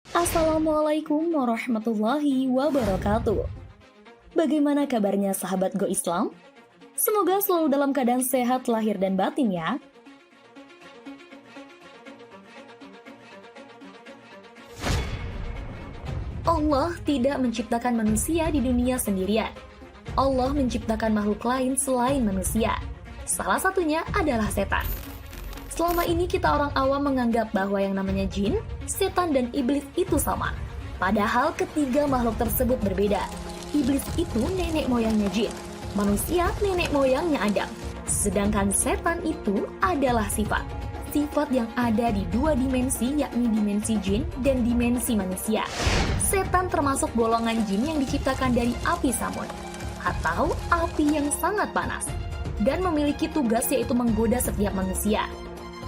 Assalamualaikum warahmatullahi wabarakatuh. Bagaimana kabarnya sahabat Go Islam? Semoga selalu dalam keadaan sehat lahir dan batin ya. Allah tidak menciptakan manusia di dunia sendirian. Allah menciptakan makhluk lain selain manusia. Salah satunya adalah setan. Selama ini kita orang awam menganggap bahwa yang namanya jin, setan, dan iblis itu sama. Padahal ketiga makhluk tersebut berbeda. Iblis itu nenek moyangnya jin, manusia nenek moyangnya Adam. Sedangkan setan itu adalah sifat. Sifat yang ada di dua dimensi, yakni dimensi jin dan dimensi manusia. Setan termasuk golongan jin yang diciptakan dari api samun, atau api yang sangat panas, dan memiliki tugas yaitu menggoda setiap manusia.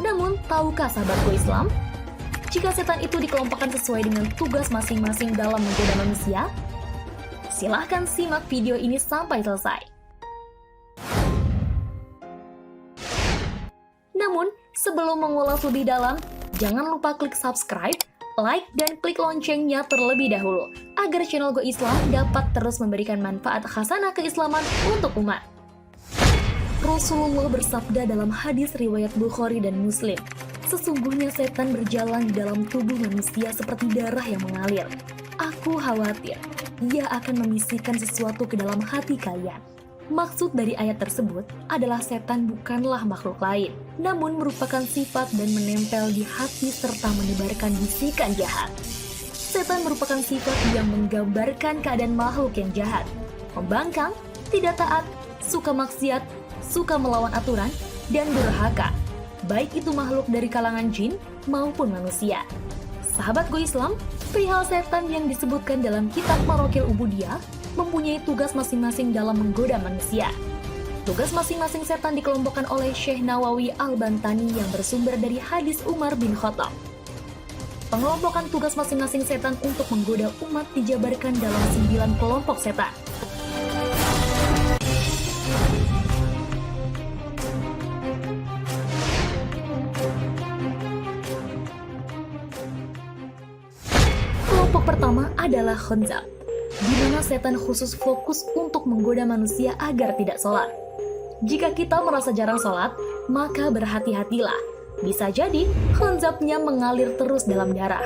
Namun, tahukah sahabatku Islam, jika setan itu dikelompokkan sesuai dengan tugas masing-masing dalam menggoda manusia? Silahkan simak video ini sampai selesai. Namun, sebelum mengulas lebih dalam, jangan lupa klik subscribe, like, dan klik loncengnya terlebih dahulu, agar channel Go Islam dapat terus memberikan manfaat khasanah keislaman untuk umat. Rasulullah bersabda dalam hadis riwayat Bukhari dan Muslim, sesungguhnya setan berjalan di dalam tubuh manusia seperti darah yang mengalir. Aku khawatir, ia akan membisikkan sesuatu ke dalam hati kalian. Maksud dari ayat tersebut adalah setan bukanlah makhluk lain, namun merupakan sifat dan menempel di hati serta menebarkan bisikan jahat. Setan merupakan sifat yang menggambarkan keadaan makhluk yang jahat, membangkang, tidak taat, suka maksiat, suka melawan aturan, dan durhaka, baik itu makhluk dari kalangan jin maupun manusia. Sahabat Go Islam, perihal setan yang disebutkan dalam kitab Marokil Ubudiyah mempunyai tugas masing-masing dalam menggoda manusia. Tugas masing-masing setan dikelompokkan oleh Syekh Nawawi Al-Bantani yang bersumber dari hadis Umar bin Khattab. Pengelompokan tugas masing-masing setan untuk menggoda umat dijabarkan dalam 9 kelompok setan. Kelompok pertama adalah khonzab, di mana setan khusus fokus untuk menggoda manusia agar tidak sholat. Jika kita merasa jarang sholat, maka berhati-hatilah. Bisa jadi khonzabnya mengalir terus dalam darah.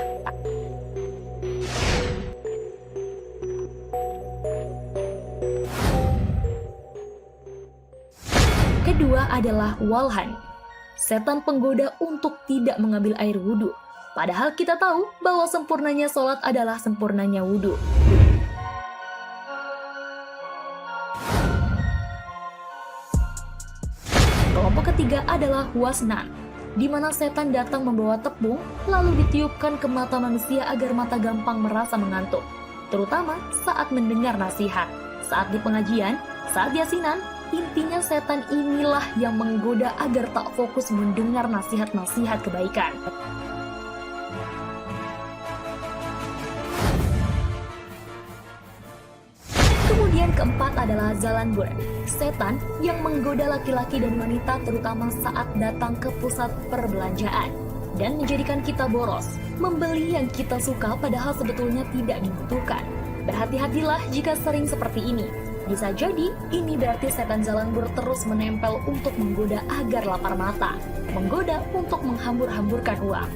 Kedua adalah walhan, setan penggoda untuk tidak mengambil air wudhu. Padahal kita tahu bahwa sempurnanya sholat adalah sempurnanya wudhu. Kelompok ketiga adalah wasnan, di mana setan datang membawa tepung lalu ditiupkan ke mata manusia agar mata gampang merasa mengantuk, terutama saat mendengar nasihat, saat di pengajian, saat yasinan. Intinya setan inilah yang menggoda agar tak fokus mendengar nasihat-nasihat kebaikan. Kemudian keempat adalah zalanbur, setan yang menggoda laki-laki dan wanita terutama saat datang ke pusat perbelanjaan dan menjadikan kita boros, membeli yang kita suka padahal sebetulnya tidak dibutuhkan. Berhati-hatilah jika sering seperti ini. Bisa jadi ini berarti setan zalanbur terus menempel untuk menggoda agar lapar mata, menggoda untuk menghambur-hamburkan uang.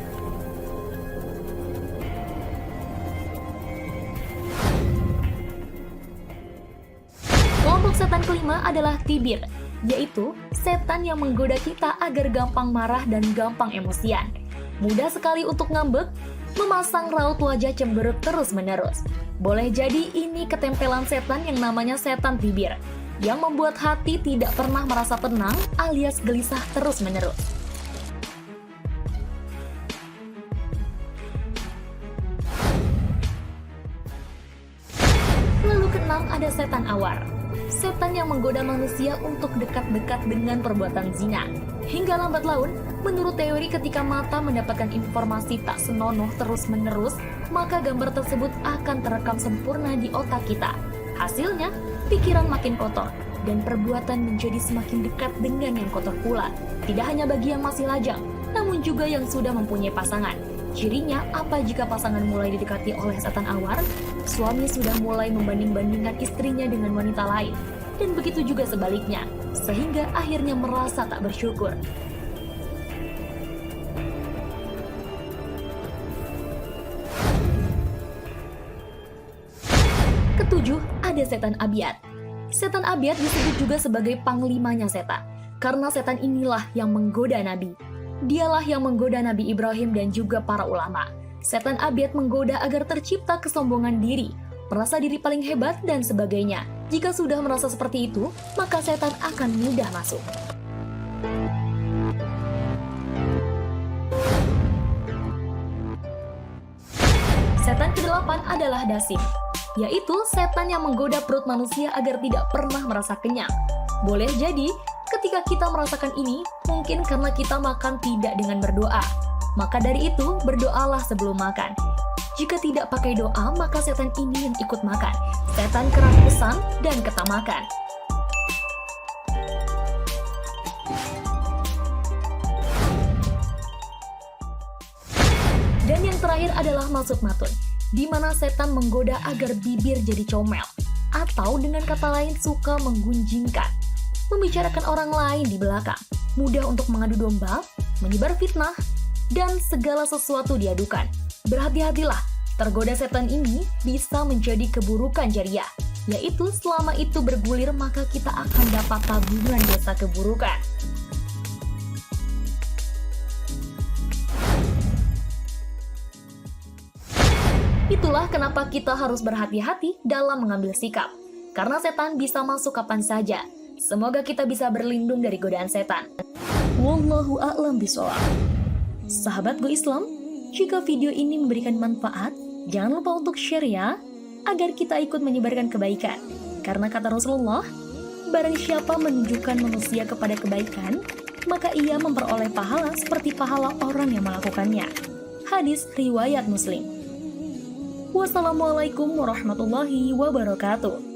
Kelompok setan kelima adalah tibir, yaitu setan yang menggoda kita agar gampang marah dan gampang emosian. Mudah sekali untuk ngambek, memasang raut wajah cemberut terus-menerus. Boleh jadi ini ketempelan setan yang namanya setan tibir, yang membuat hati tidak pernah merasa tenang alias gelisah terus-menerus. Lalu keenam ada setan awar, setan yang menggoda manusia untuk dekat-dekat dengan perbuatan zina. Hingga lambat laun, menurut teori ketika mata mendapatkan informasi tak senonoh terus-menerus, maka gambar tersebut akan terekam sempurna di otak kita. Hasilnya, pikiran makin kotor, dan perbuatan menjadi semakin dekat dengan yang kotor pula. Tidak hanya bagi yang masih lajang, namun juga yang sudah mempunyai pasangan. Cirinya, apa jika pasangan mulai didekati oleh setan awar? Suami sudah mulai membanding-bandingkan istrinya dengan wanita lain. Dan begitu juga sebaliknya, sehingga akhirnya merasa tak bersyukur. Ketujuh, ada setan abyad. Setan abyad disebut juga sebagai panglimanya setan, karena setan inilah yang menggoda Nabi. Dialah yang menggoda Nabi Ibrahim dan juga para ulama. Setan abyad menggoda agar tercipta kesombongan diri, merasa diri paling hebat, dan sebagainya. Jika sudah merasa seperti itu, maka setan akan mudah masuk. Setan kedelapan adalah dasim, yaitu setan yang menggoda perut manusia agar tidak pernah merasa kenyang. Boleh jadi, ketika kita merasakan ini, mungkin karena kita makan tidak dengan berdoa. Maka dari itu, berdoalah sebelum makan. Jika tidak pakai doa, maka setan ini yang ikut makan. Setan kerakusan dan ketamakan. Dan yang terakhir adalah masuk matun, di mana setan menggoda agar bibir jadi comel, atau dengan kata lain suka menggunjingkan, membicarakan orang lain di belakang, mudah untuk mengadu domba, menyebar fitnah, dan segala sesuatu diadukan. Berhati-hatilah, tergoda setan ini bisa menjadi keburukan jariah, yaitu selama itu bergulir maka kita akan dapat tabungan dosa keburukan. Itulah kenapa kita harus berhati-hati dalam mengambil sikap, karena setan bisa masuk kapan saja. Semoga kita bisa berlindung dari godaan setan. Wallahu a'lam bishawab. Sahabat Go Islam, jika video ini memberikan manfaat, jangan lupa untuk share ya, agar kita ikut menyebarkan kebaikan. Karena kata Rasulullah, barang siapa menunjukkan manusia kepada kebaikan, maka ia memperoleh pahala seperti pahala orang yang melakukannya. Hadis riwayat Muslim. Wassalamualaikum warahmatullahi wabarakatuh.